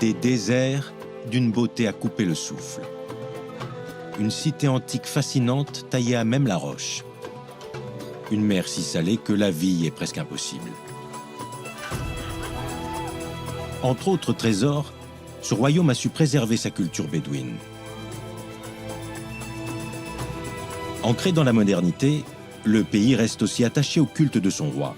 Des déserts d'une beauté à couper le souffle. Une cité antique fascinante taillée à même la roche. Une mer si salée que la vie est presque impossible. Entre autres trésors, ce royaume a su préserver sa culture bédouine. Ancré dans la modernité, le pays reste aussi attaché au culte de son roi.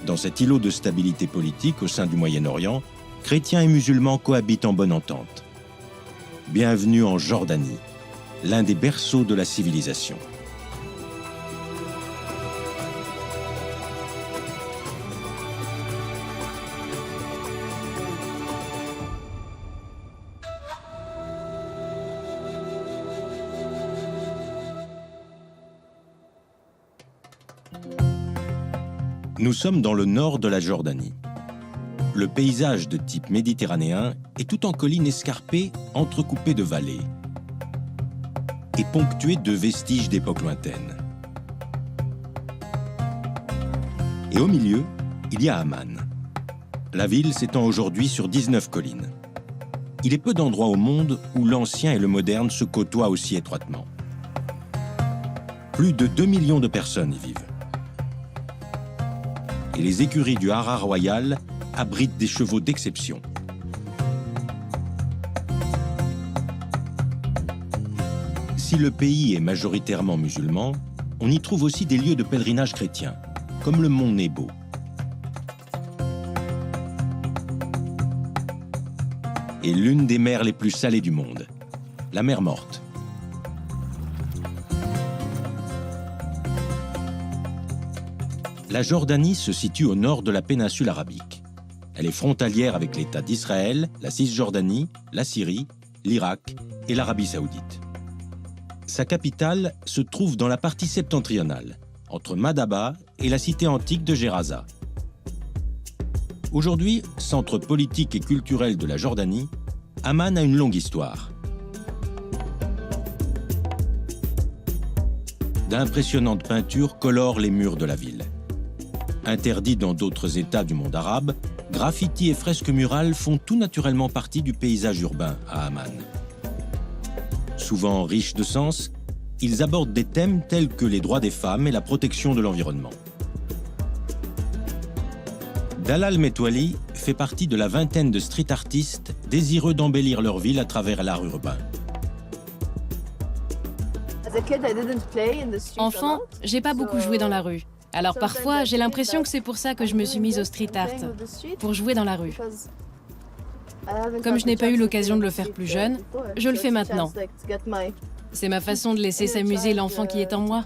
Dans cet îlot de stabilité politique au sein du Moyen-Orient, chrétiens et musulmans cohabitent en bonne entente. Bienvenue en Jordanie, l'un des berceaux de la civilisation. Nous sommes dans le nord de la Jordanie. Le paysage de type méditerranéen est tout en collines escarpées, entrecoupées de vallées et ponctué de vestiges d'époques lointaines. Et au milieu, il y a Amman. La ville s'étend aujourd'hui sur 19 collines. Il est peu d'endroits au monde où l'ancien et le moderne se côtoient aussi étroitement. Plus de 2 millions de personnes y vivent. Et les écuries du Haras royal abritent des chevaux d'exception. Si le pays est majoritairement musulman, on y trouve aussi des lieux de pèlerinage chrétiens, comme le mont Nebo. Et l'une des mers les plus salées du monde, la mer Morte. La Jordanie se situe au nord de la péninsule arabique. Elle est frontalière avec l'État d'Israël, la Cisjordanie, la Syrie, l'Irak et l'Arabie saoudite. Sa capitale se trouve dans la partie septentrionale, entre Madaba et la cité antique de Gerasa. Aujourd'hui, centre politique et culturel de la Jordanie, Amman a une longue histoire. D'impressionnantes peintures colorent les murs de la ville. Interdits dans d'autres États du monde arabe, graffitis et fresques murales font tout naturellement partie du paysage urbain à Amman. Souvent riches de sens, ils abordent des thèmes tels que les droits des femmes et la protection de l'environnement. Dalal Metwali fait partie de la vingtaine de street artistes désireux d'embellir leur ville à travers l'art urbain. Enfant, j'ai pas beaucoup joué dans la rue. Alors parfois, j'ai l'impression que c'est pour ça que je me suis mise au street art, pour jouer dans la rue. Comme je n'ai pas eu l'occasion de le faire plus jeune, je le fais maintenant. C'est ma façon de laisser s'amuser l'enfant qui est en moi.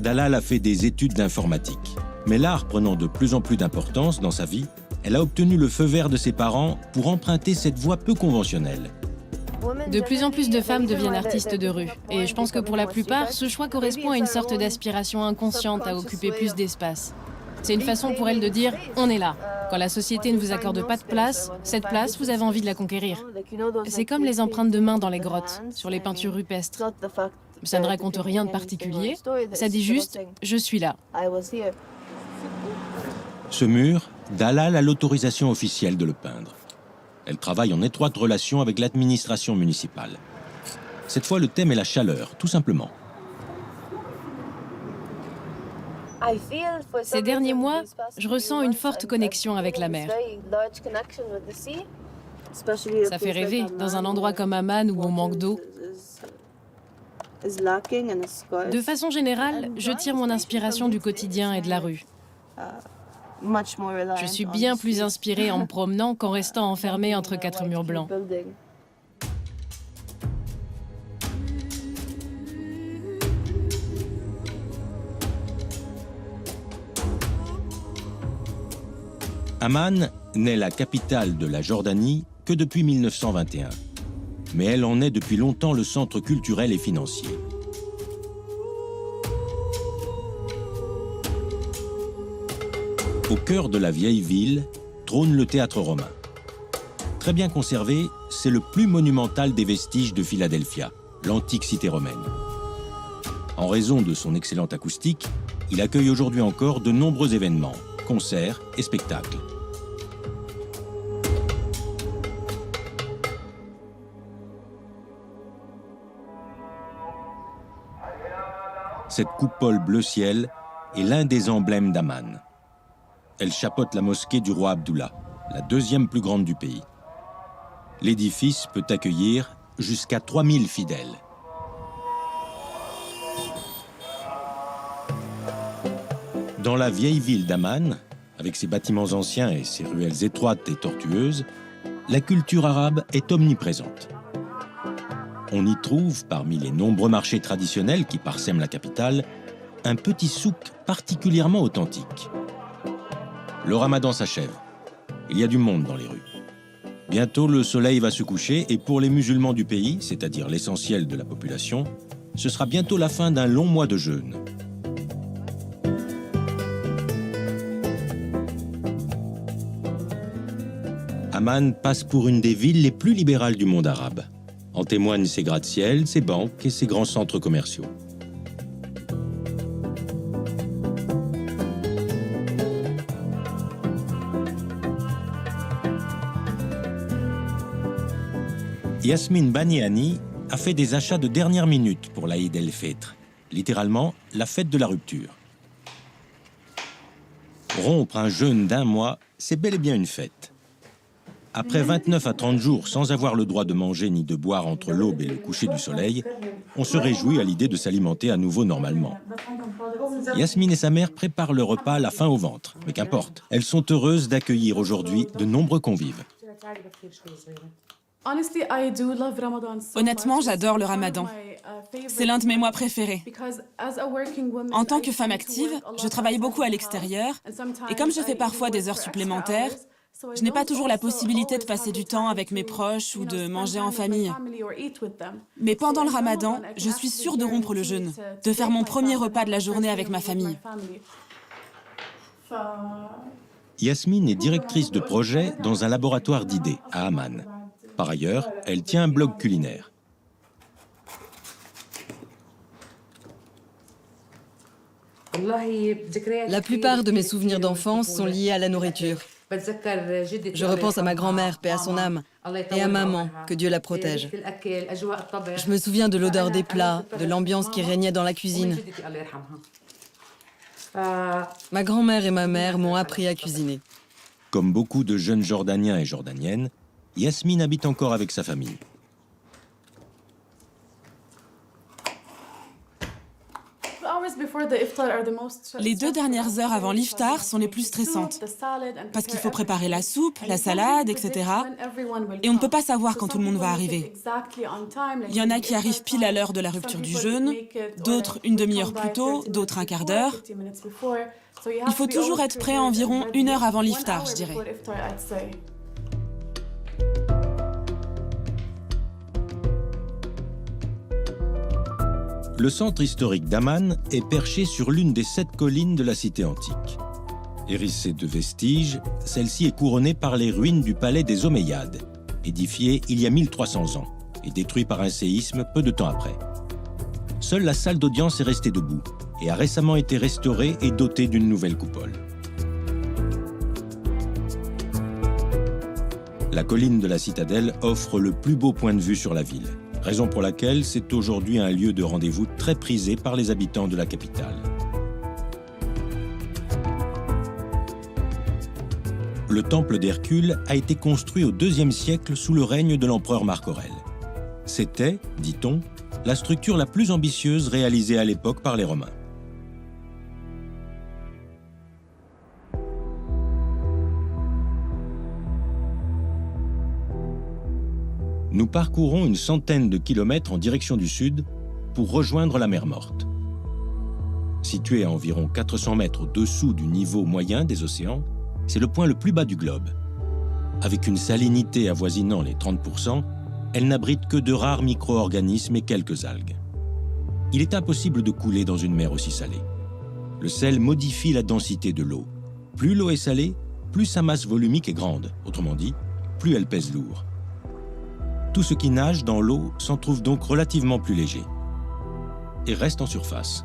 Dalal a fait des études d'informatique. Mais l'art prenant de plus en plus d'importance dans sa vie, elle a obtenu le feu vert de ses parents pour emprunter cette voie peu conventionnelle. De plus en plus de femmes deviennent artistes de rue. Et je pense que pour la plupart, ce choix correspond à une sorte d'aspiration inconsciente à occuper plus d'espace. C'est une façon pour elles de dire « on est là ». Quand la société ne vous accorde pas de place, cette place, vous avez envie de la conquérir. C'est comme les empreintes de main dans les grottes, sur les peintures rupestres. Ça ne raconte rien de particulier, ça dit juste « je suis là ». Ce mur, Dalal a l'autorisation officielle de le peindre. Elle travaille en étroite relation avec l'administration municipale. Cette fois, le thème est la chaleur, tout simplement. Ces derniers mois, je ressens une forte connexion avec la mer. Ça fait rêver, dans un endroit comme Amman où on manque d'eau. De façon générale, je tire mon inspiration du quotidien et de la rue. Je suis bien plus inspirée en me promenant qu'en restant enfermée entre quatre murs blancs. Amman n'est la capitale de la Jordanie que depuis 1921. Mais elle en est depuis longtemps le centre culturel et financier. Au cœur de la vieille ville trône le théâtre romain. Très bien conservé, c'est le plus monumental des vestiges de Philadelphia, l'antique cité romaine. En raison de son excellente acoustique, il accueille aujourd'hui encore de nombreux événements, concerts et spectacles. Cette coupole bleu ciel est l'un des emblèmes d'Amman. Elle chapeaute la mosquée du roi Abdullah, la deuxième plus grande du pays. L'édifice peut accueillir jusqu'à 3000 fidèles. Dans la vieille ville d'Amman, avec ses bâtiments anciens et ses ruelles étroites et tortueuses, la culture arabe est omniprésente. On y trouve, parmi les nombreux marchés traditionnels qui parsèment la capitale, un petit souk particulièrement authentique. Le ramadan s'achève. Il y a du monde dans les rues. Bientôt, le soleil va se coucher et pour les musulmans du pays, c'est-à-dire l'essentiel de la population, ce sera bientôt la fin d'un long mois de jeûne. Amman passe pour une des villes les plus libérales du monde arabe. En témoignent ses gratte-ciel, ses banques et ses grands centres commerciaux. Yasmine Baniani a fait des achats de dernière minute pour l'Aïd el-Fitr, littéralement la fête de la rupture. Rompre un jeûne d'un mois, c'est bel et bien une fête. Après 29 à 30 jours sans avoir le droit de manger ni de boire entre l'aube et le coucher du soleil, on se réjouit à l'idée de s'alimenter à nouveau normalement. Yasmine et sa mère préparent le repas la faim au ventre, mais qu'importe. Elles sont heureuses d'accueillir aujourd'hui de nombreux convives. Honnêtement, j'adore le ramadan. C'est l'un de mes mois préférés. En tant que femme active, je travaille beaucoup à l'extérieur et comme je fais parfois des heures supplémentaires, je n'ai pas toujours la possibilité de passer du temps avec mes proches ou de manger en famille. Mais pendant le ramadan, je suis sûre de rompre le jeûne, de faire mon premier repas de la journée avec ma famille. Yasmine est directrice de projet dans un laboratoire d'idées à Amman. Par ailleurs, elle tient un blog culinaire. La plupart de mes souvenirs d'enfance sont liés à la nourriture. Je repense à ma grand-mère, paix à son âme, et à maman, que Dieu la protège. Je me souviens de l'odeur des plats, de l'ambiance qui régnait dans la cuisine. Ma grand-mère et ma mère m'ont appris à cuisiner. Comme beaucoup de jeunes Jordaniens et Jordaniennes, Yasmine habite encore avec sa famille. Les 2 dernières heures avant l'iftar sont les plus stressantes, parce qu'il faut préparer la soupe, la salade, etc. Et on ne peut pas savoir quand tout le monde va arriver. Il y en a qui arrivent pile à l'heure de la rupture du jeûne, d'autres une demi-heure plus tôt, d'autres un quart d'heure. Il faut toujours être prêt environ 1 heure avant l'iftar, je dirais. Le centre historique d'Amman est perché sur l'une des 7 collines de la cité antique. Hérissée de vestiges, celle-ci est couronnée par les ruines du palais des Omeyyades, édifié il y a 1300 ans et détruit par un séisme peu de temps après. Seule la salle d'audience est restée debout et a récemment été restaurée et dotée d'une nouvelle coupole. La colline de la citadelle offre le plus beau point de vue sur la ville. Raison pour laquelle c'est aujourd'hui un lieu de rendez-vous très prisé par les habitants de la capitale. Le temple d'Hercule a été construit au IIe siècle sous le règne de l'empereur Marc Aurèle. C'était, dit-on, la structure la plus ambitieuse réalisée à l'époque par les Romains. Nous parcourons une centaine de kilomètres en direction du sud pour rejoindre la mer Morte. Située à environ 400 mètres au-dessous du niveau moyen des océans, c'est le point le plus bas du globe. Avec une salinité avoisinant les 30%, elle n'abrite que de rares micro-organismes et quelques algues. Il est impossible de couler dans une mer aussi salée. Le sel modifie la densité de l'eau. Plus l'eau est salée, plus sa masse volumique est grande. Autrement dit, plus elle pèse lourd. Tout ce qui nage dans l'eau s'en trouve donc relativement plus léger et reste en surface.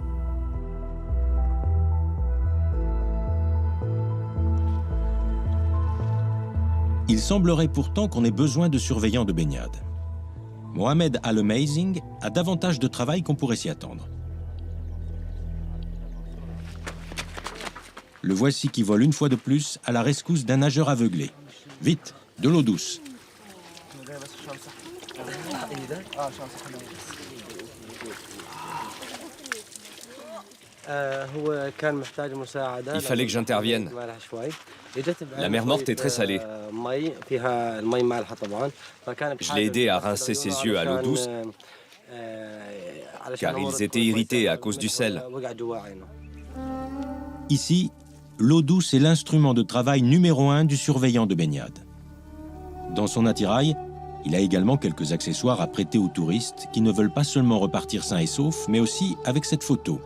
Il semblerait pourtant qu'on ait besoin de surveillants de baignade. Mohamed Al-Amazing a davantage de travail qu'on pourrait s'y attendre. Le voici qui vole une fois de plus à la rescousse d'un nageur aveuglé. Vite, de l'eau douce. Il fallait que j'intervienne. La mer morte est très salée. Je l'ai aidé à rincer ses yeux à l'eau douce, car ils étaient irrités à cause du sel. Ici, l'eau douce est l'instrument de travail numéro 1 du surveillant de baignade. Dans son attirail, il a également quelques accessoires à prêter aux touristes qui ne veulent pas seulement repartir sains et saufs, mais aussi avec cette photo.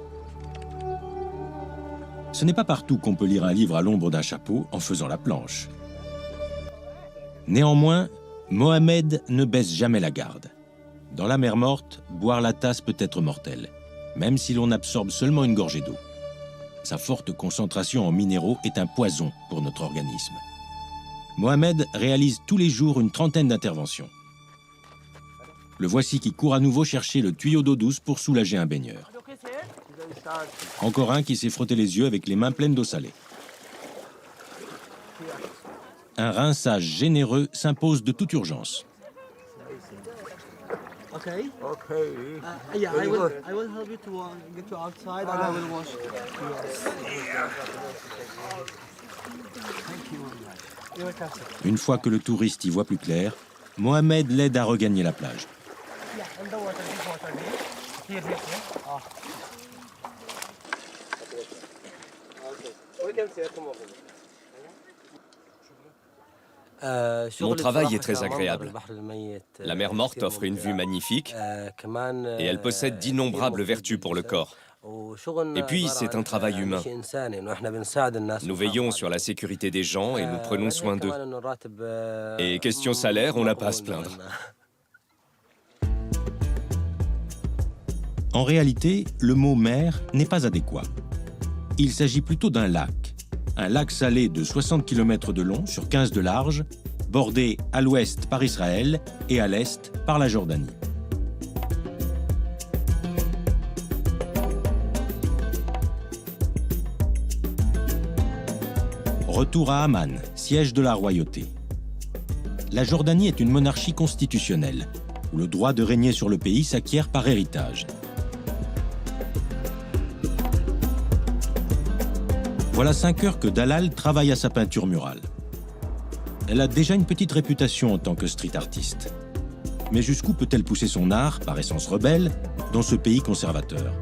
Ce n'est pas partout qu'on peut lire un livre à l'ombre d'un chapeau en faisant la planche. Néanmoins, Mohamed ne baisse jamais la garde. Dans la mer morte, boire la tasse peut être mortel, même si l'on absorbe seulement une gorgée d'eau. Sa forte concentration en minéraux est un poison pour notre organisme. Mohamed réalise tous les jours une trentaine d'interventions. Le voici qui court à nouveau chercher le tuyau d'eau douce pour soulager un baigneur. Encore un qui s'est frotté les yeux avec les mains pleines d'eau salée. Un rinçage généreux s'impose de toute urgence. Une fois que le touriste y voit plus clair, Mohamed l'aide à regagner la plage. Mon travail est très agréable. La mer morte offre une vue magnifique et elle possède d'innombrables vertus pour le corps. Et puis, c'est un travail humain. Nous veillons sur la sécurité des gens et nous prenons soin d'eux. Et question salaire, on n'a pas à se plaindre. En réalité, le mot mer n'est pas adéquat. Il s'agit plutôt d'un lac salé de 60 km de long sur 15 de large, bordé à l'ouest par Israël et à l'est par la Jordanie. Retour à Amman, siège de la royauté. La Jordanie est une monarchie constitutionnelle, où le droit de régner sur le pays s'acquiert par héritage. Voilà 5 heures que Dalal travaille à sa peinture murale. Elle a déjà une petite réputation en tant que street artiste. Mais jusqu'où peut-elle pousser son art, par essence rebelle, dans ce pays conservateur ?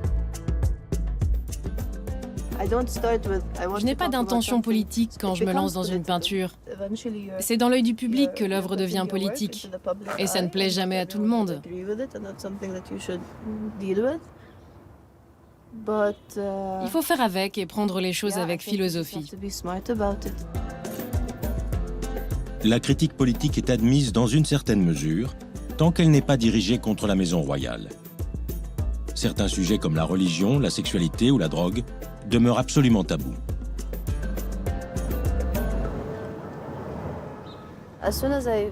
Je n'ai pas d'intention politique quand je me lance dans une peinture. C'est dans l'œil du public que l'œuvre devient politique. Et ça ne plaît jamais à tout le monde. Il faut faire avec et prendre les choses avec philosophie. La critique politique est admise dans une certaine mesure, tant qu'elle n'est pas dirigée contre la maison royale. Certains sujets comme la religion, la sexualité ou la drogue demeurent absolument tabous.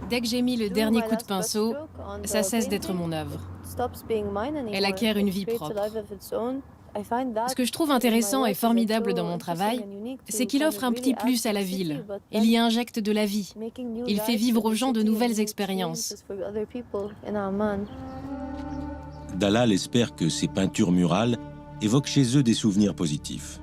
Dès que j'ai mis le dernier coup de pinceau, ça cesse d'être mon œuvre. Elle acquiert une vie propre. Ce que je trouve intéressant et formidable dans mon travail, c'est qu'il offre un petit plus à la ville. Il y injecte de la vie. Il fait vivre aux gens de nouvelles expériences. Dalal espère que ces peintures murales évoquent chez eux des souvenirs positifs.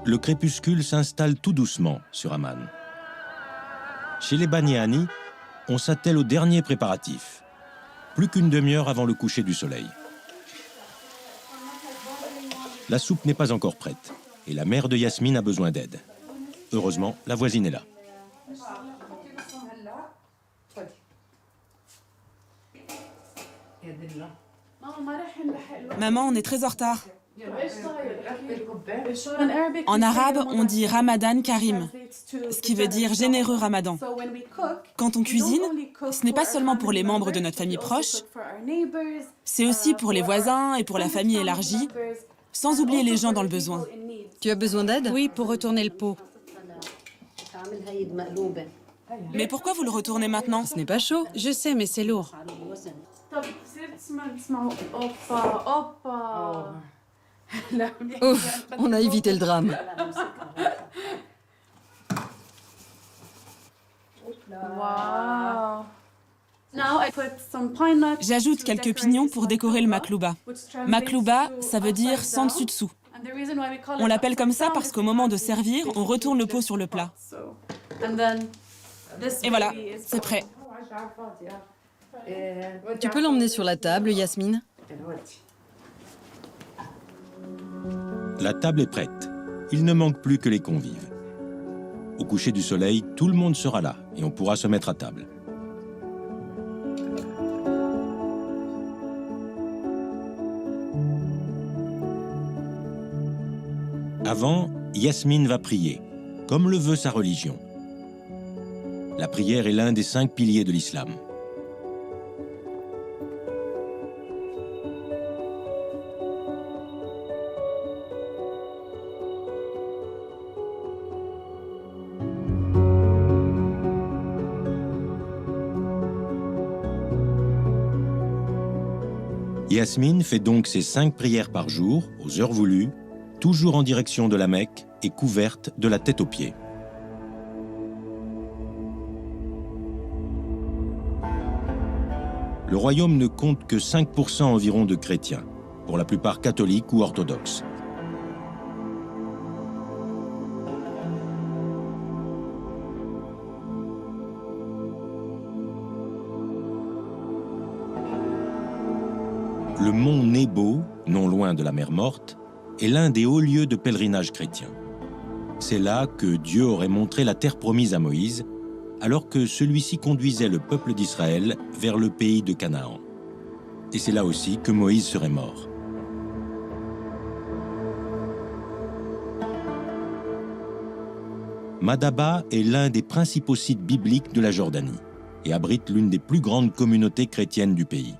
Le crépuscule s'installe tout doucement sur Amman. Chez les Baniani, on s'attelle aux derniers préparatifs. Plus qu'une demi-heure avant le coucher du soleil. La soupe n'est pas encore prête et la mère de Yasmine a besoin d'aide. Heureusement, la voisine est là. Maman, on est très en retard. En arabe, on dit Ramadan Karim, ce qui veut dire généreux Ramadan. Quand on cuisine, ce n'est pas seulement pour les membres de notre famille proche, c'est aussi pour les voisins et pour la famille élargie, sans oublier les gens dans le besoin. Tu as besoin d'aide ? Oui, pour retourner le pot. Mais pourquoi vous le retournez maintenant? Ce n'est pas chaud. Je sais, mais c'est lourd. Ouf, on a évité le drame. J'ajoute quelques pignons pour décorer le maklouba. Maklouba, ça veut dire sans dessus dessous. On l'appelle comme ça parce qu'au moment de servir, on retourne le pot sur le plat. Et voilà, c'est prêt. Tu peux l'emmener sur la table, Yasmine? La table est prête. Il ne manque plus que les convives. Au coucher du soleil, tout le monde sera là et on pourra se mettre à table. Avant, Yasmine va prier, comme le veut sa religion. La prière est l'un des 5 piliers de l'islam. Yasmine fait donc ses 5 prières par jour, aux heures voulues, toujours en direction de la Mecque et couverte de la tête aux pieds. Le royaume ne compte que 5% environ de chrétiens, pour la plupart catholiques ou orthodoxes. Le mont Nebo, non loin de la mer Morte, est l'un des hauts lieux de pèlerinage chrétien. C'est là que Dieu aurait montré la terre promise à Moïse, alors que celui-ci conduisait le peuple d'Israël vers le pays de Canaan. Et c'est là aussi que Moïse serait mort. Madaba est l'un des principaux sites bibliques de la Jordanie et abrite l'une des plus grandes communautés chrétiennes du pays.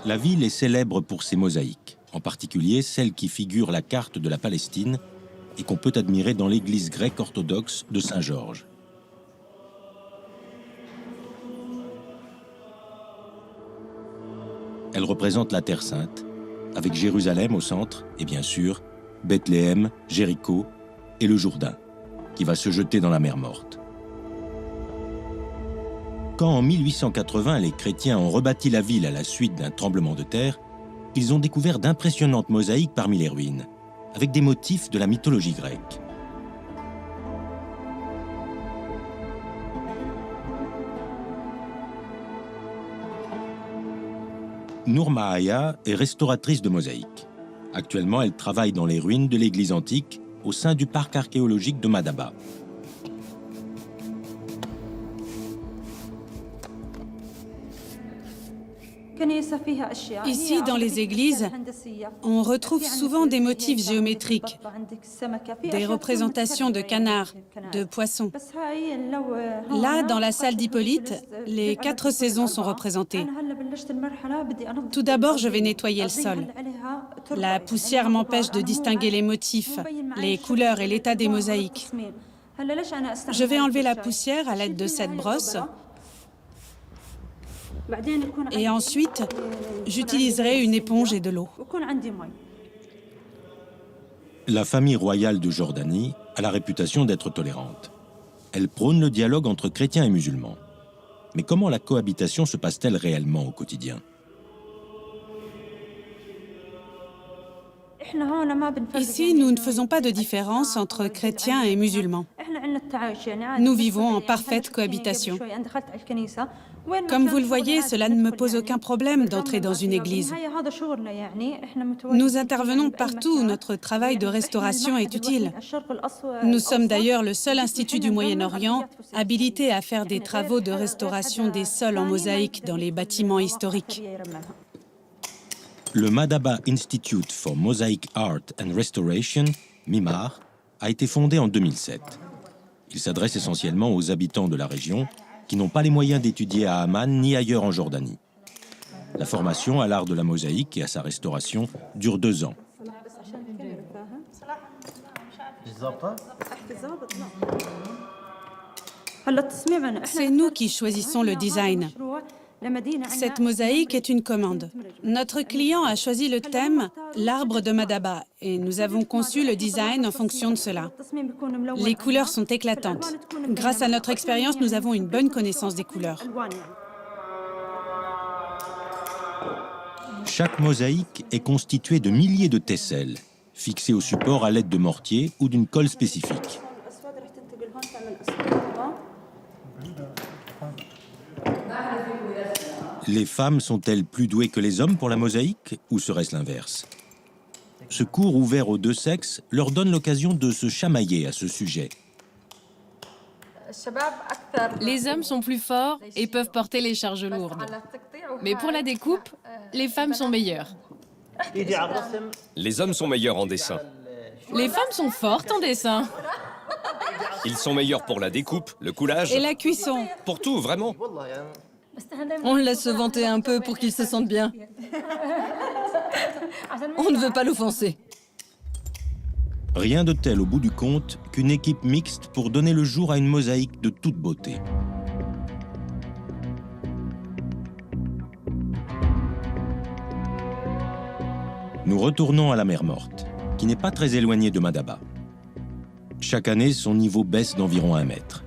La ville est célèbre pour ses mosaïques, en particulier celle qui figure la carte de la Palestine et qu'on peut admirer dans l'église grecque orthodoxe de Saint-Georges. Elle représente la Terre Sainte, avec Jérusalem au centre et bien sûr Bethléem, Jéricho et le Jourdain, qui va se jeter dans la mer Morte. Quand en 1880 les chrétiens ont rebâti la ville à la suite d'un tremblement de terre, ils ont découvert d'impressionnantes mosaïques parmi les ruines, avec des motifs de la mythologie grecque. Nour Mahaya est restauratrice de mosaïques. Actuellement, elle travaille dans les ruines de l'église antique au sein du parc archéologique de Madaba. Ici, dans les églises, on retrouve souvent des motifs géométriques, des représentations de canards, de poissons. Là, dans la salle d'Hippolyte, les 4 saisons sont représentées. Tout d'abord, je vais nettoyer le sol. La poussière m'empêche de distinguer les motifs, les couleurs et l'état des mosaïques. Je vais enlever la poussière à l'aide de cette brosse. Et ensuite, j'utiliserai une éponge et de l'eau. La famille royale de Jordanie a la réputation d'être tolérante. Elle prône le dialogue entre chrétiens et musulmans. Mais comment la cohabitation se passe-t-elle réellement au quotidien ? Ici, nous ne faisons pas de différence entre chrétiens et musulmans. Nous vivons en parfaite cohabitation. Comme vous le voyez, cela ne me pose aucun problème d'entrer dans une église. Nous intervenons partout où notre travail de restauration est utile. Nous sommes d'ailleurs le seul institut du Moyen-Orient habilité à faire des travaux de restauration des sols en mosaïque dans les bâtiments historiques. Le Madaba Institute for Mosaic Art and Restoration, MIMAR, a été fondé en 2007. Il s'adresse essentiellement aux habitants de la région qui n'ont pas les moyens d'étudier à Amman ni ailleurs en Jordanie. La formation à l'art de la mosaïque et à sa restauration dure 2 ans. C'est nous qui choisissons le design. Cette mosaïque est une commande. Notre client a choisi le thème « L'arbre de Madaba » et nous avons conçu le design en fonction de cela. Les couleurs sont éclatantes. Grâce à notre expérience, nous avons une bonne connaissance des couleurs. Chaque mosaïque est constituée de milliers de tesselles, fixées au support à l'aide de mortiers ou d'une colle spécifique. Les femmes sont-elles plus douées que les hommes pour la mosaïque ou serait-ce l'inverse? Ce cours ouvert aux 2 sexes leur donne l'occasion de se chamailler à ce sujet. Les hommes sont plus forts et peuvent porter les charges lourdes. Mais pour la découpe, les femmes sont meilleures. Les hommes sont meilleurs en dessin. Les femmes sont fortes en dessin. Ils sont meilleurs pour la découpe, le coulage, Et la cuisson. pour tout, vraiment. On le laisse se vanter un peu pour qu'il se sente bien. On ne veut pas l'offenser. Rien de tel au bout du compte qu'une équipe mixte pour donner le jour à une mosaïque de toute beauté. Nous retournons à la mer Morte, qui n'est pas très éloignée de Madaba. Chaque année, son niveau baisse d'environ 1 mètre.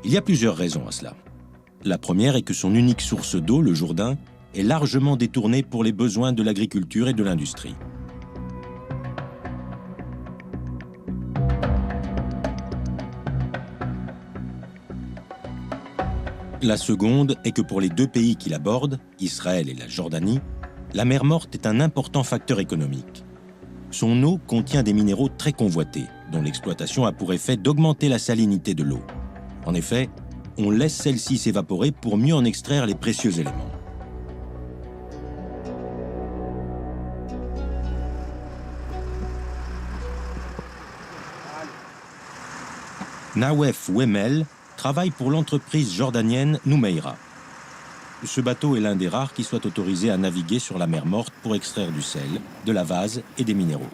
Il y a plusieurs raisons à cela. La première est que son unique source d'eau, le Jourdain, est largement détournée pour les besoins de l'agriculture et de l'industrie. La seconde est que pour les 2 pays qui la bordent, Israël et la Jordanie, la mer Morte est un important facteur économique. Son eau contient des minéraux très convoités, dont l'exploitation a pour effet d'augmenter la salinité de l'eau. En effet, on laisse celle-ci s'évaporer pour mieux en extraire les précieux éléments. Nawef Wemel travaille pour l'entreprise jordanienne Noumeira. Ce bateau est l'un des rares qui soit autorisé à naviguer sur la mer Morte pour extraire du sel, de la vase et des minéraux.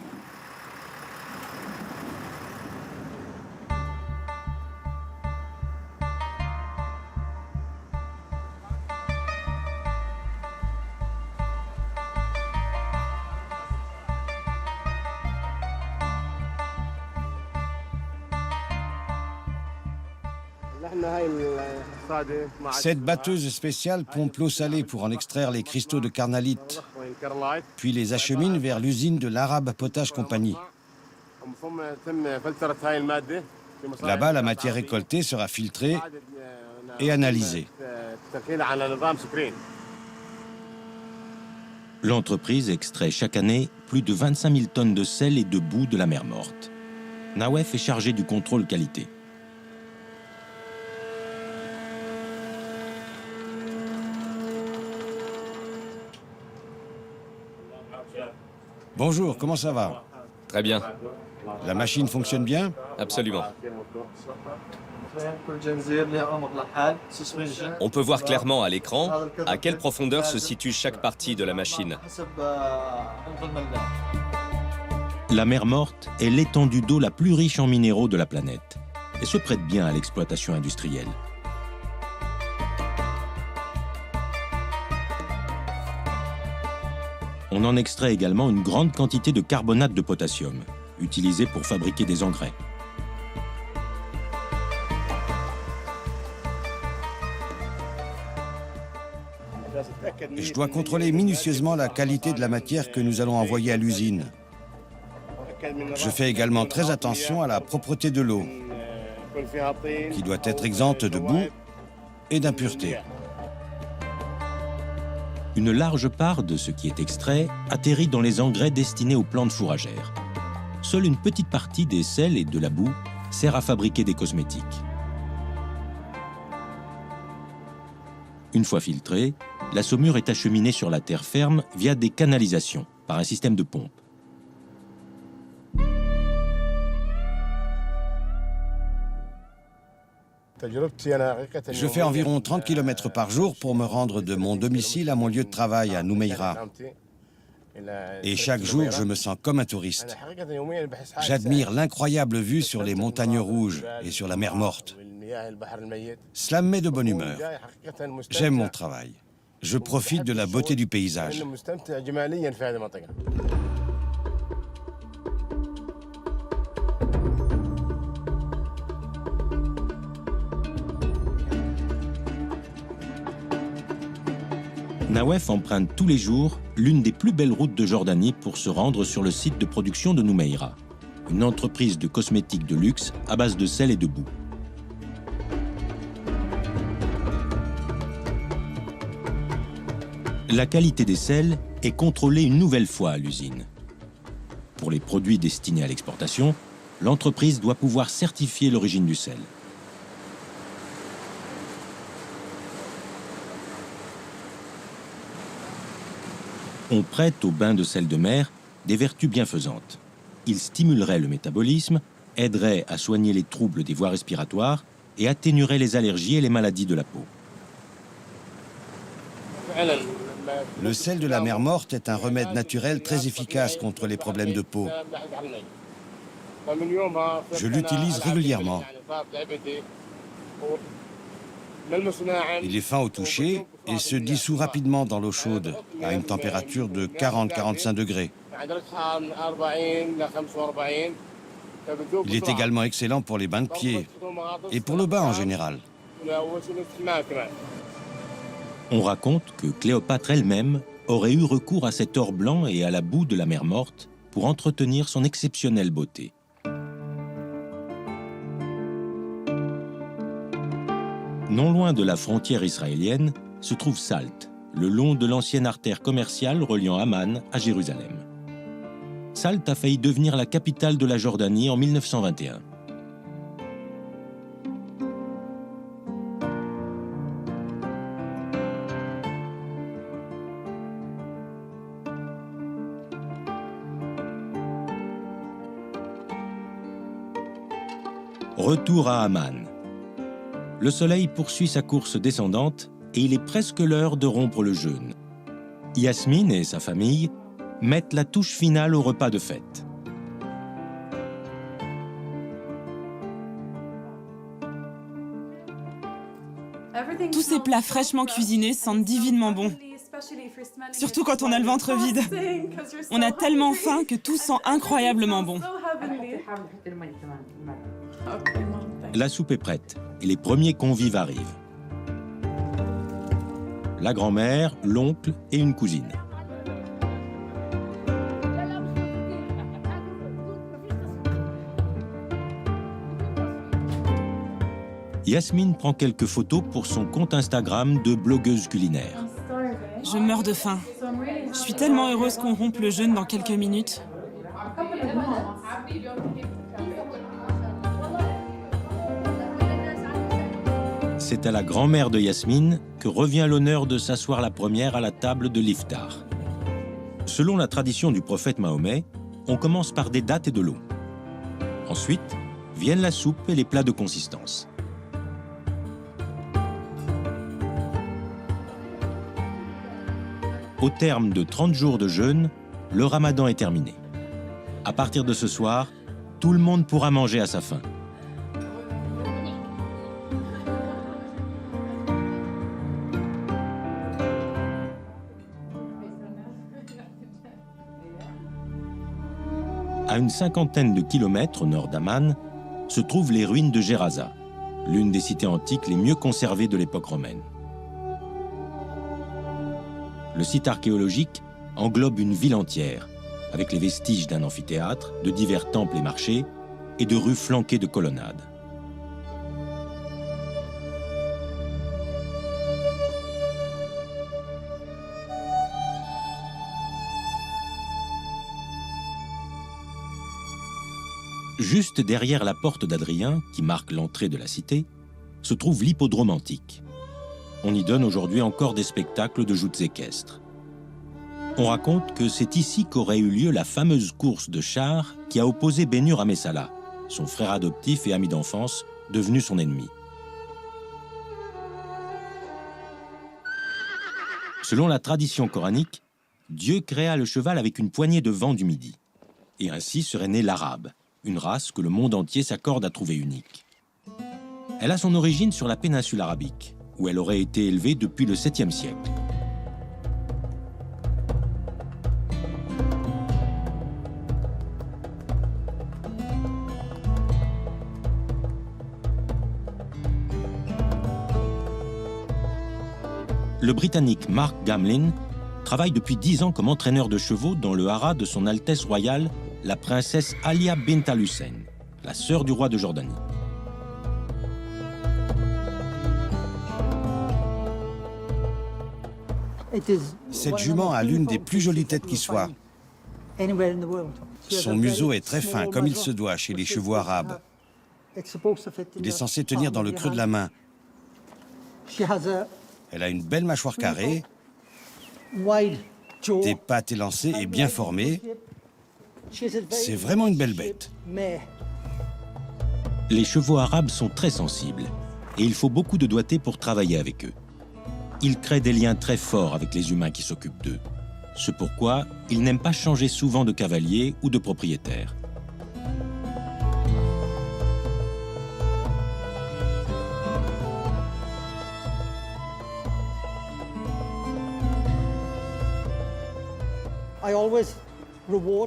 Cette batteuse spéciale pompe l'eau salée pour en extraire les cristaux de carnalite, puis les achemine vers l'usine de l'Arab Potash Company. Là-bas, la matière récoltée sera filtrée et analysée. L'entreprise extrait chaque année plus de 25 000 tonnes de sel et de boue de la mer Morte. Nawef est chargé du contrôle qualité. Bonjour, comment ça va? Très bien, La machine fonctionne bien? absolument. On peut voir clairement à l'écran à quelle profondeur se situe chaque partie de la machine. La mer Morte est l'étendue d'eau la plus riche en minéraux de la planète et se prête bien à l'exploitation industrielle. On en extrait également une grande quantité de carbonate de potassium, utilisé pour fabriquer des engrais. Je dois contrôler minutieusement la qualité de la matière que nous allons envoyer à l'usine. Je fais également très attention à la propreté de l'eau, qui doit être exempte de boue et d'impuretés. Une large part de ce qui est extrait atterrit dans les engrais destinés aux plantes fourragères. Seule une petite partie des sels et de la boue sert à fabriquer des cosmétiques. Une fois filtrée, la saumure est acheminée sur la terre ferme via des canalisations par un système de pompe. Je fais environ 30 km par jour pour me rendre de mon domicile à mon lieu de travail à Noumeira. Et chaque jour, je me sens comme un touriste. J'admire l'incroyable vue sur les montagnes rouges et sur la mer morte. Cela me met de bonne humeur. J'aime mon travail. Je profite de la beauté du paysage. Nawef emprunte tous les jours l'une des plus belles routes de Jordanie pour se rendre sur le site de production de Noumeira, une entreprise de cosmétiques de luxe à base de sel et de boue. La qualité des sels est contrôlée une nouvelle fois à l'usine. Pour les produits destinés à l'exportation, l'entreprise doit pouvoir certifier l'origine du sel. On prête au bain de sel de mer des vertus bienfaisantes. Il stimulerait le métabolisme, aiderait à soigner les troubles des voies respiratoires et atténuerait les allergies et les maladies de la peau. Le sel de la mer morte est un remède naturel très efficace contre les problèmes de peau. Je l'utilise régulièrement. Il est fin au toucher et se dissout rapidement dans l'eau chaude, à une température de 40-45 degrés. Il est également excellent pour les bains de pieds et pour le bain en général. On raconte que Cléopâtre elle-même aurait eu recours à cet or blanc et à la boue de la mer morte pour entretenir son exceptionnelle beauté. Non loin de la frontière israélienne se trouve Salt, le long de l'ancienne artère commerciale reliant Amman à Jérusalem. Salt a failli devenir la capitale de la Jordanie en 1921. Retour à Amman. Le soleil poursuit sa course descendante et il est presque l'heure de rompre le jeûne. Yasmine et sa famille mettent la touche finale au repas de fête. Tous ces plats fraîchement cuisinés sentent divinement bon. Surtout quand on a le ventre vide. On a tellement faim que tout sent incroyablement bon. La soupe est prête et les premiers convives arrivent. La grand-mère, l'oncle et une cousine. Yasmine prend quelques photos pour son compte Instagram de blogueuse culinaire. Je meurs de faim. Je suis tellement heureuse qu'on rompe le jeûne dans quelques minutes. C'est à la grand-mère de Yasmine que revient l'honneur de s'asseoir la première à la table de l'iftar. Selon la tradition du prophète Mahomet, on commence par des dattes et de l'eau. Ensuite, viennent la soupe et les plats de consistance. Au terme de 30 jours de jeûne, le ramadan est terminé. À partir de ce soir, tout le monde pourra manger à sa faim. À une cinquantaine de kilomètres au nord d'Amman, se trouvent les ruines de Gerasa, l'une des cités antiques les mieux conservées de l'époque romaine. Le site archéologique englobe une ville entière, avec les vestiges d'un amphithéâtre, de divers temples et marchés, et de rues flanquées de colonnades. Juste derrière la porte d'Adrien, qui marque l'entrée de la cité, se trouve l'hippodrome antique. On y donne aujourd'hui encore des spectacles de joutes équestres. On raconte que c'est ici qu'aurait eu lieu la fameuse course de chars qui a opposé Bénur à Messala, son frère adoptif et ami d'enfance, devenu son ennemi. Selon la tradition coranique, Dieu créa le cheval avec une poignée de vent du midi. Et ainsi serait née l'arabe, une race que le monde entier s'accorde à trouver unique. Elle a son origine sur la péninsule arabique, où elle aurait été élevée depuis le 7e siècle. Le Britannique Mark Gamlin travaille depuis 10 ans comme entraîneur de chevaux dans le haras de son Altesse royale, la princesse Alia bint al-Hussein, la sœur du roi de Jordanie. Cette jument a l'une des plus jolies têtes qui soit. Son museau est très fin, comme il se doit chez les chevaux arabes. Il est censé tenir dans le creux de la main. Elle a une belle mâchoire carrée, des pattes élancées et bien formées. C'est vraiment une belle bête. Les chevaux arabes sont très sensibles et il faut beaucoup de doigté pour travailler avec eux. Ils créent des liens très forts avec les humains qui s'occupent d'eux. C'est pourquoi ils n'aiment pas changer souvent de cavalier ou de propriétaire.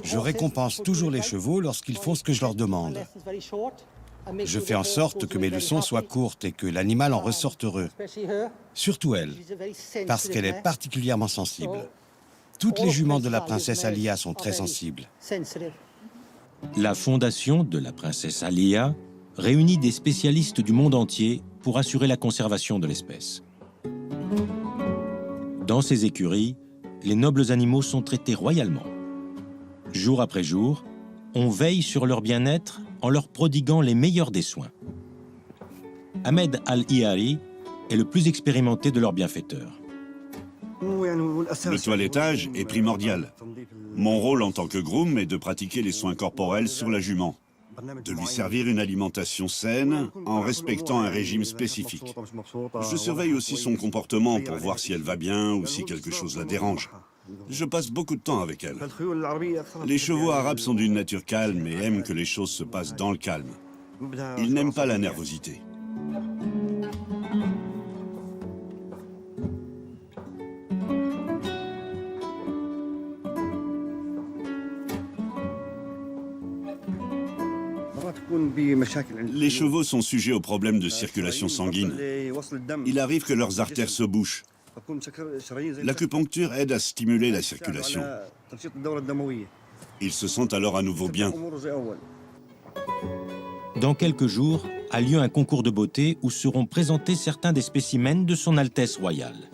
Je récompense toujours les chevaux lorsqu'ils font ce que je leur demande. Je fais en sorte que mes leçons soient courtes et que l'animal en ressorte heureux. Surtout elle, parce qu'elle est particulièrement sensible. Toutes les juments de la princesse Alia sont très sensibles. La fondation de la princesse Alia réunit des spécialistes du monde entier pour assurer la conservation de l'espèce. Dans ces écuries, les nobles animaux sont traités royalement. Jour après jour, on veille sur leur bien-être en leur prodiguant les meilleurs des soins. Ahmed Al-Ihari est le plus expérimenté de leurs bienfaiteurs. Le toilettage est primordial. Mon rôle en tant que groom est de pratiquer les soins corporels sur la jument, de lui servir une alimentation saine en respectant un régime spécifique. Je surveille aussi son comportement pour voir si elle va bien ou si quelque chose la dérange. Je passe beaucoup de temps avec elle. Les chevaux arabes sont d'une nature calme et aiment que les choses se passent dans le calme. Ils n'aiment pas la nervosité. Les chevaux sont sujets aux problèmes de circulation sanguine. Il arrive que leurs artères se bouchent. L'acupuncture aide à stimuler la circulation. Ils se sentent alors à nouveau bien. Dans quelques jours a lieu un concours de beauté où seront présentés certains des spécimens de son Altesse royale.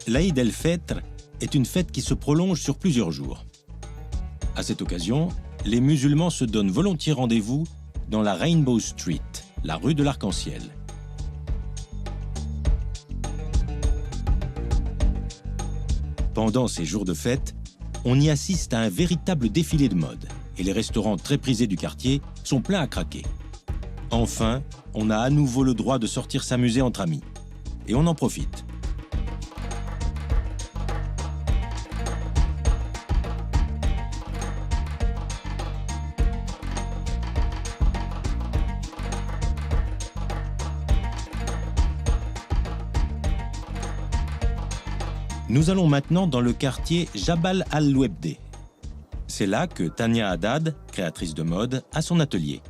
L'Aïd el-Fitr est une fête qui se prolonge sur plusieurs jours. À cette occasion, les musulmans se donnent volontiers rendez-vous dans la Rainbow Street, la rue de l'Arc-en-Ciel. Pendant ces jours de fête, on y assiste à un véritable défilé de mode et les restaurants très prisés du quartier sont pleins à craquer. Enfin, on a à nouveau le droit de sortir s'amuser entre amis. Et on en profite. Nous allons maintenant dans le quartier Jabal al-Webdeh. C'est là que Tania Haddad, créatrice de mode, a son atelier.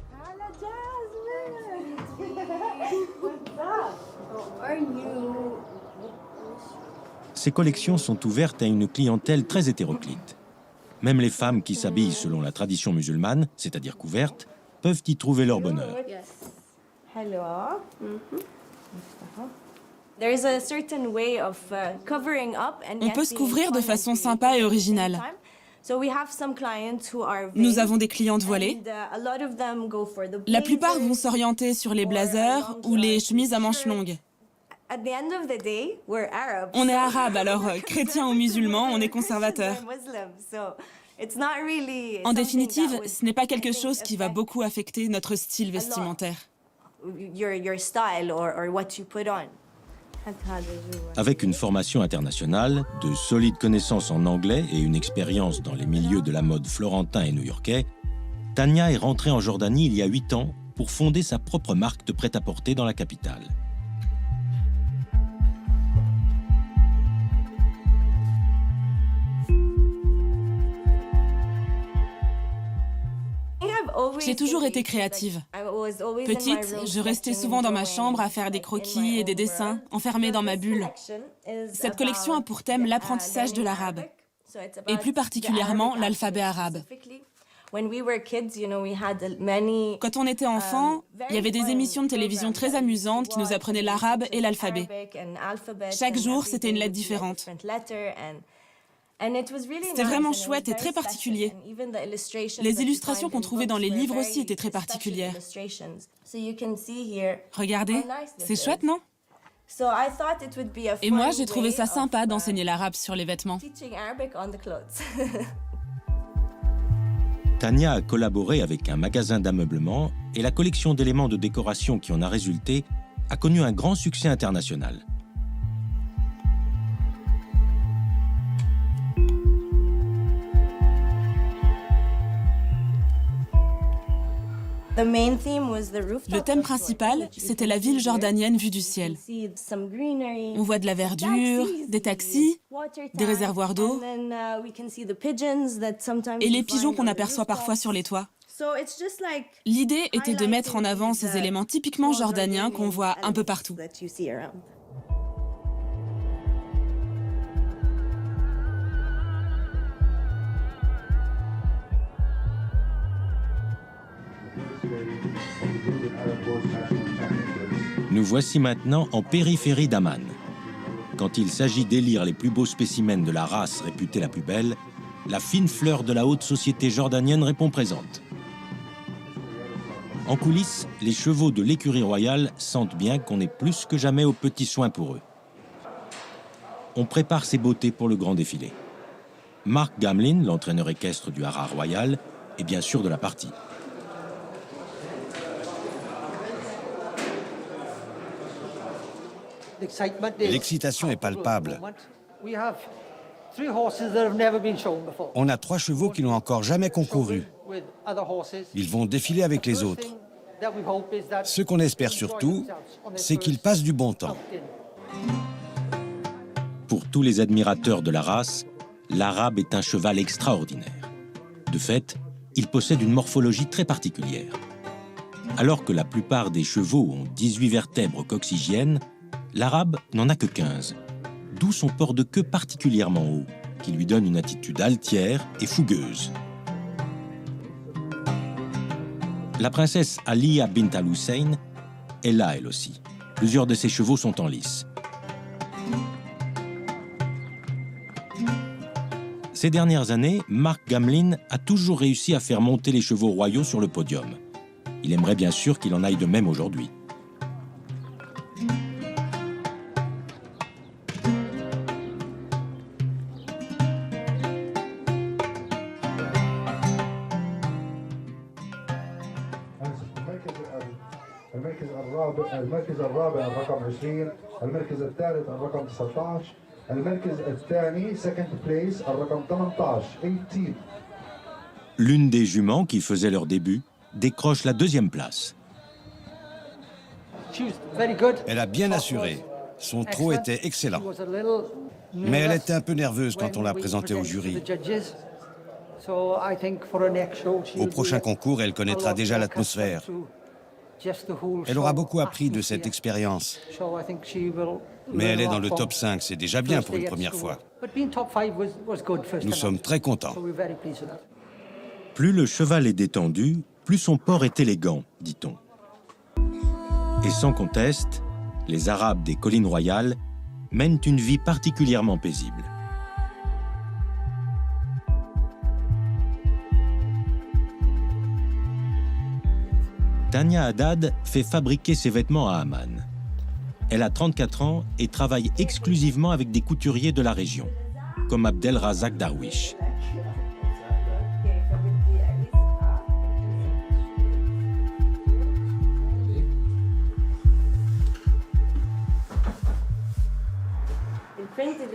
Ces collections sont ouvertes à une clientèle très hétéroclite. Même les femmes qui s'habillent selon la tradition musulmane, c'est-à-dire couvertes, peuvent y trouver leur bonheur. On peut se couvrir de façon sympa et originale. Nous avons des clientes voilées. La plupart vont s'orienter sur les blazers ou les chemises à manches longues. On est arabes, alors chrétiens ou musulmans, on est conservateurs. En définitive, ce n'est pas quelque chose qui va beaucoup affecter notre style vestimentaire. Avec une formation internationale, de solides connaissances en anglais et une expérience dans les milieux de la mode florentin et new-yorkais, Tania est rentrée en Jordanie il y a 8 ans pour fonder sa propre marque de prêt-à-porter dans la capitale. J'ai toujours été créative. Petite, je restais souvent dans ma chambre à faire des croquis et des dessins, enfermée dans ma bulle. Cette collection a pour thème l'apprentissage de l'arabe, et plus particulièrement l'alphabet arabe. Quand on était enfant, il y avait des émissions de télévision très amusantes qui nous apprenaient l'arabe et l'alphabet. Chaque jour, c'était une lettre différente. C'était vraiment chouette et très particulier. Les illustrations qu'on trouvait dans les livres aussi étaient très particulières. Regardez, c'est chouette, non? Et moi, j'ai trouvé ça sympa d'enseigner l'arabe sur les vêtements. Tania a collaboré avec un magasin d'ameublement et la collection d'éléments de décoration qui en a résulté a connu un grand succès international. Le thème principal, c'était la ville jordanienne vue du ciel. On voit de la verdure, des taxis, des réservoirs d'eau et les pigeons qu'on aperçoit parfois sur les toits. L'idée était de mettre en avant ces éléments typiquement jordaniens qu'on voit un peu partout. Nous voici maintenant en périphérie d'Amman. Quand il s'agit d'élire les plus beaux spécimens de la race réputée la plus belle, la fine fleur de la haute société jordanienne répond présente. En coulisses, les chevaux de l'écurie royale sentent bien qu'on est plus que jamais aux petits soins pour eux. On prépare ses beautés pour le grand défilé. Mark Gamlin, l'entraîneur équestre du Harar royal, est bien sûr de la partie. L'excitation est palpable. On a 3 chevaux qui n'ont encore jamais concouru. Ils vont défiler avec les autres. Ce qu'on espère surtout, c'est qu'ils passent du bon temps. Pour tous les admirateurs de la race, l'arabe est un cheval extraordinaire. De fait, il possède une morphologie très particulière. Alors que la plupart des chevaux ont 18 vertèbres coccygiennes, l'arabe n'en a que 15, d'où son port de queue particulièrement haut, qui lui donne une attitude altière et fougueuse. La princesse Aliya bint al-Hussein est là, elle aussi. Plusieurs de ses chevaux sont en lice. Ces dernières années, Mark Gamlin a toujours réussi à faire monter les chevaux royaux sur le podium. Il aimerait bien sûr qu'il en aille de même aujourd'hui. المركز الرابع الرقم 20 المركز الثالث الرقم 19 المركز الثاني second place الرقم 18. L'une des juments qui faisaient leur début décroche la 2e place. Elle a bien assuré. Son trot était excellent. Mais elle était un peu nerveuse quand on l'a présentée au jury. Au prochain concours, elle connaîtra déjà l'atmosphère. Elle aura beaucoup appris de cette expérience. Mais elle est dans le top 5, c'est déjà bien pour une première fois. Nous sommes très contents. Plus le cheval est détendu, plus son port est élégant, dit-on. Et sans conteste, les Arabes des collines royales mènent une vie particulièrement paisible. Tania Haddad fait fabriquer ses vêtements à Amman. Elle a 34 ans et travaille exclusivement avec des couturiers de la région, comme Abdel Razak Darwish.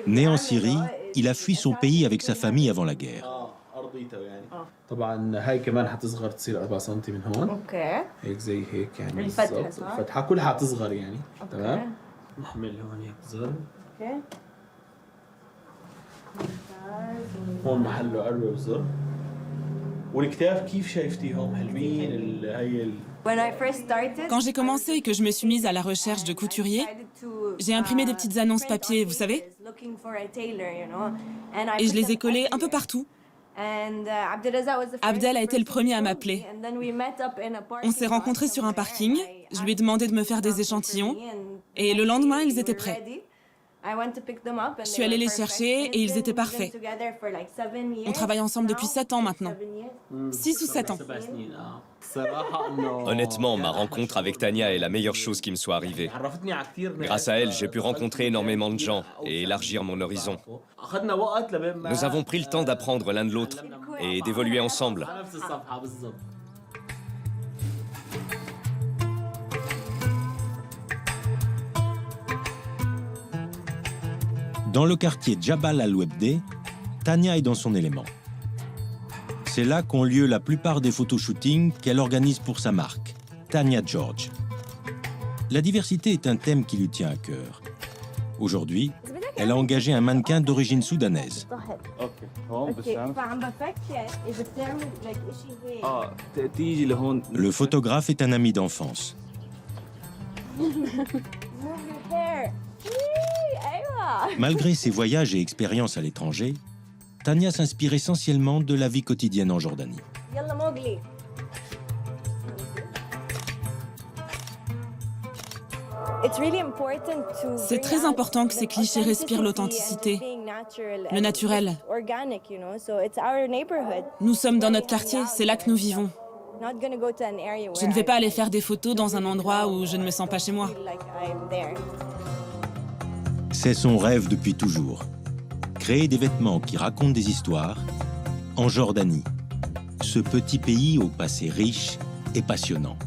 Né en Syrie, il a fui son pays avec sa famille avant la guerre. طبعا هاي كمان حتصغر تصير 4 سم من هون اوكي هيك زي هيك يعني الفتحة بالضبط صح؟ الفتحة كلها حتصغر يعني أوكي. تمام نحمل هون هيك زر اوكي هون محله قرب وزر والكتاف كيف شايفتيهم حلوين هي Quand j'ai commencé et que je me suis mise à la recherche de couturiers, j'ai imprimé des petites annonces papier, vous savez, et je les ai collées un peu partout. Abdel a été le premier à m'appeler. On s'est rencontrés sur un parking, je lui ai demandé de me faire des échantillons, et le lendemain, ils étaient prêts. Je suis allée les chercher et ils étaient parfaits. On travaille ensemble depuis 7 ans maintenant. 6 ou 7 ans. Honnêtement, ma rencontre avec Tania est la meilleure chose qui me soit arrivée. Grâce à elle, j'ai pu rencontrer énormément de gens et élargir mon horizon. Nous avons pris le temps d'apprendre l'un de l'autre et d'évoluer ensemble. Dans le quartier Jabal al-Webdeh, Tania est dans son élément. C'est là qu'ont lieu la plupart des photoshootings qu'elle organise pour sa marque, Tania George. La diversité est un thème qui lui tient à cœur. Aujourd'hui, elle a engagé un mannequin d'origine soudanaise. Le photographe est un ami d'enfance. Malgré ses voyages et expériences à l'étranger, Tania s'inspire essentiellement de la vie quotidienne en Jordanie. C'est très important que ces clichés respirent l'authenticité, le naturel. Nous sommes dans notre quartier, c'est là que nous vivons. Je ne vais pas aller faire des photos dans un endroit où je ne me sens pas chez moi. C'est son rêve depuis toujours. Créer des vêtements qui racontent des histoires en Jordanie, ce petit pays au passé riche et passionnant.